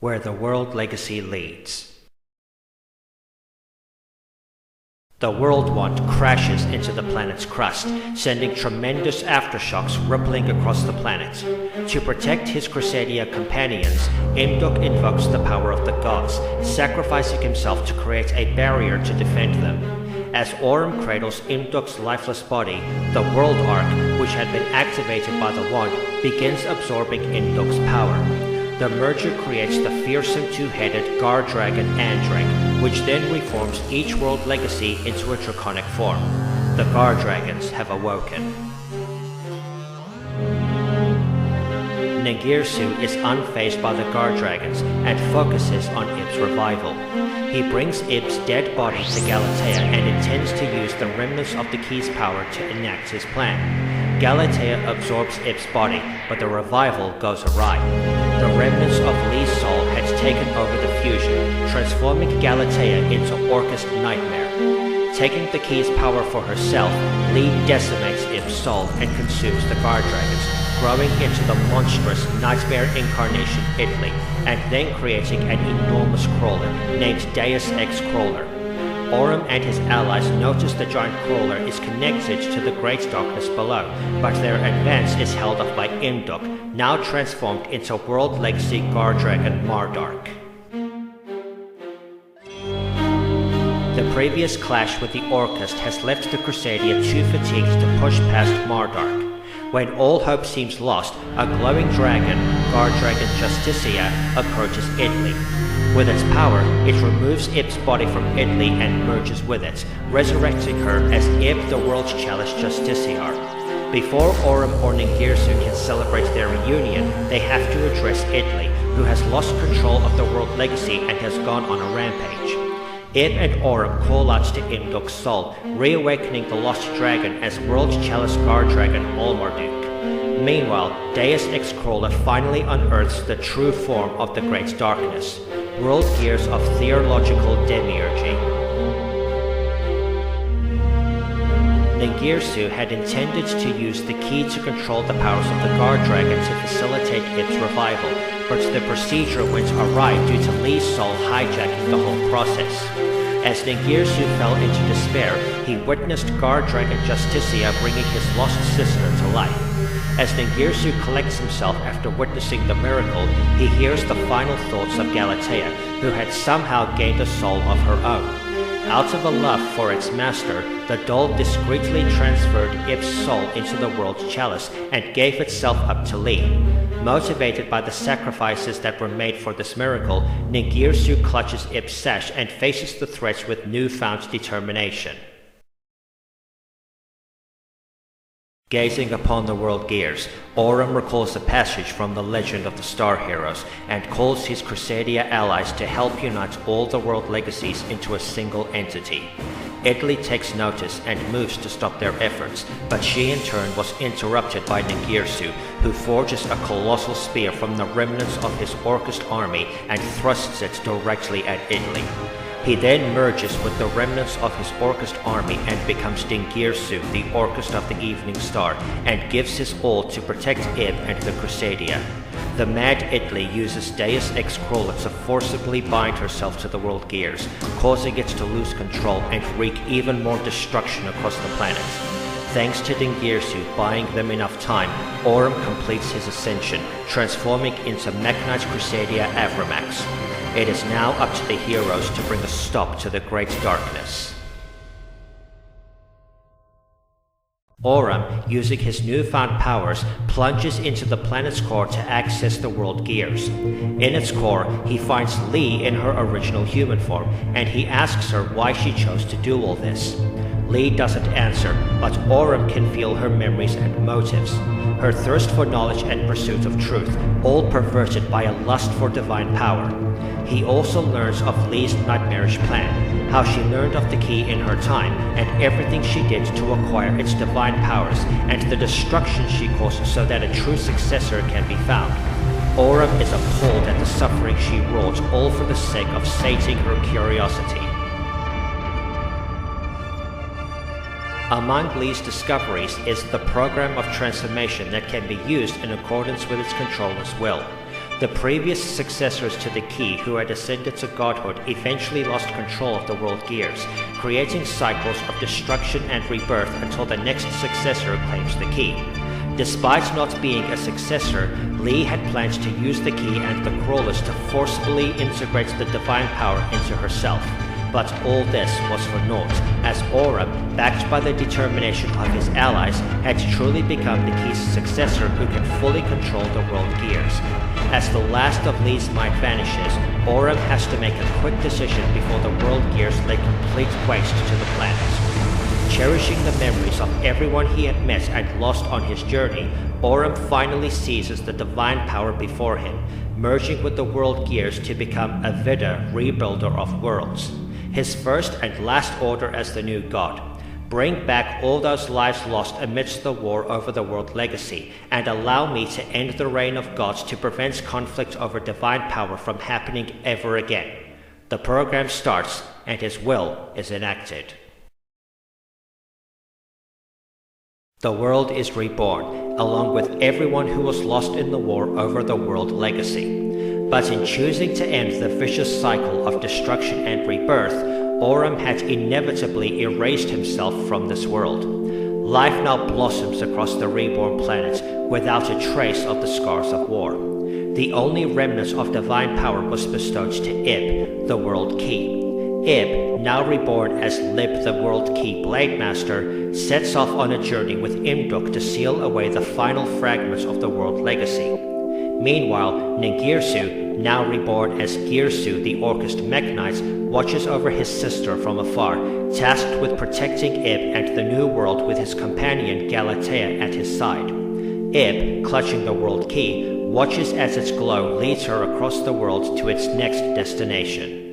where the world legacy leads. The World Wand crashes into the planet's crust, sending tremendous aftershocks rippling across the planet. To protect his Crusadia companions, Imduk invokes the power of the gods, sacrificing himself to create a barrier to defend them. As Auram cradles Imduk's lifeless body, the World Arc, which had been activated by the wand, begins absorbing Imduk's power. The merger creates the fearsome two-headed Guardragon Andrake, which then reforms each world legacy into a draconic form. The Guardragons have awoken. Ningirsu is unfazed by the Guardragons and focuses on Ib's revival. He brings Ib's dead body to Galatea and intends to use the remnants of the key's power to enact his plan. Galatea absorbs Ib's body, but the revival goes awry. The remnants of Lee's soul had taken over the fusion, transforming Galatea into Orcust Nightmare. Taking the key's power for herself, Lee decimates Ib's soul and consumes the Guardragons, growing into the monstrous nightmare incarnation Italy, and then creating an enormous crawler named Deus Ex Crawler. Auram and his allies notice the giant crawler is connected to the Great Darkness below, but their advance is held up by Imduk, now transformed into World Legacy Guardragon Mardark. The previous clash with the Orcust has left the Crusadia too fatigued to push past Mardark. When all hope seems lost, a glowing dragon, Guardragon Justicia, approaches Italy. With its power, it removes Ib's body from Italy and merges with it, resurrecting her as Ib the World's Chalice Justiciar. Before Auram or Ningirsu can celebrate their reunion, they have to address Italy, who has lost control of the world legacy and has gone on a rampage. Ib and Auram call out to Imduk's soul, reawakening the lost dragon as World Chalice Guardragon Olmarduk. Meanwhile, Deus Ex Crawler finally unearths the true form of the Great Darkness, World Gears of Theological Demiurgy. Ningirsu had intended to use the key to control the powers of the Guardragon to facilitate its revival, but the procedure went awry due to Lee's soul hijacking the whole process. As Ningirsu fell into despair, he witnessed Guardragon Justicia bringing his lost sister to life. As Ningirsu collects himself after witnessing the miracle, he hears the final thoughts of Galatea, who had somehow gained a soul of her own. Out of a love for its master, the doll discreetly transferred Ib's soul into the World Chalice and gave itself up to Lee. Motivated by the sacrifices that were made for this miracle, Ningirsu clutches Ib's sash and faces the threats with newfound determination. Gazing upon the world gears, Auram recalls a passage from the legend of the Star Heroes and calls his Crusadia allies to help unite all the world legacies into a single entity. Italy takes notice and moves to stop their efforts, but she in turn was interrupted by Ningirsu, who forges a colossal spear from the remnants of his Orcust army and thrusts it directly at Italy. He then merges with the remnants of his Orcust army and becomes Ningirsu, the Orcust of the Evening Star, and gives his all to protect Ib and the Crusadia. The mad Italy uses Deus Ex Crawler to forcibly bind herself to the world gears, causing it to lose control and wreak even more destruction across the planet. Thanks to Ningirsu buying them enough time, Auram completes his ascension, transforming into Mechanized Crusadia Avramax. It is now up to the heroes to bring a stop to the Great Darkness. Auram, using his newfound powers, plunges into the planet's core to access the world gears. In its core, he finds Lee in her original human form, and he asks her why she chose to do all this. Lee doesn't answer, but Auram can feel her memories and motives. Her thirst for knowledge and pursuit of truth, all perverted by a lust for divine power. He also learns of Lee's nightmarish plan, how she learned of the key in her time, and everything she did to acquire its divine powers, and the destruction she caused so that a true successor can be found. Auram is appalled at the suffering she wrought, all for the sake of sating her curiosity. Among Lee's discoveries is the program of transformation that can be used in accordance with its controller's will. The previous successors to the key who had ascended to godhood eventually lost control of the world gears, creating cycles of destruction and rebirth until the next successor claims the key. Despite not being a successor, Lee had planned to use the key and the crawlers to forcibly integrate the divine power into herself. But all this was for naught, as Auram, backed by the determination of his allies, had truly become the key's successor who can fully control the world gears. As the last of Lee's might vanishes, Auram has to make a quick decision before the world gears lay complete waste to the planet. Cherishing the memories of everyone he had met and lost on his journey, Auram finally seizes the divine power before him, merging with the world gears to become a Vidya, rebuilder of worlds. His first and last order as the new god: bring back all those lives lost amidst the war over the world legacy, and allow me to end the reign of gods to prevent conflict over divine power from happening ever again. The program starts, and his will is enacted. The world is reborn, along with everyone who was lost in the war over the world legacy. But in choosing to end the vicious cycle of destruction and rebirth, Auram had inevitably erased himself from this world. Life now blossoms across the reborn planet without a trace of the scars of war. The only remnant of divine power was bestowed to Ib, the World Key. Ib, now reborn as Lib the World Key Blade Master, sets off on a journey with Imduk to seal away the final fragments of the world legacy. Meanwhile, Ningirsu, now reborn as Girsu the Orcust Mech Knight, watches over his sister from afar, tasked with protecting Ib and the new world with his companion Galatea at his side. Ib, clutching the world key, watches as its glow leads her across the world to its next destination.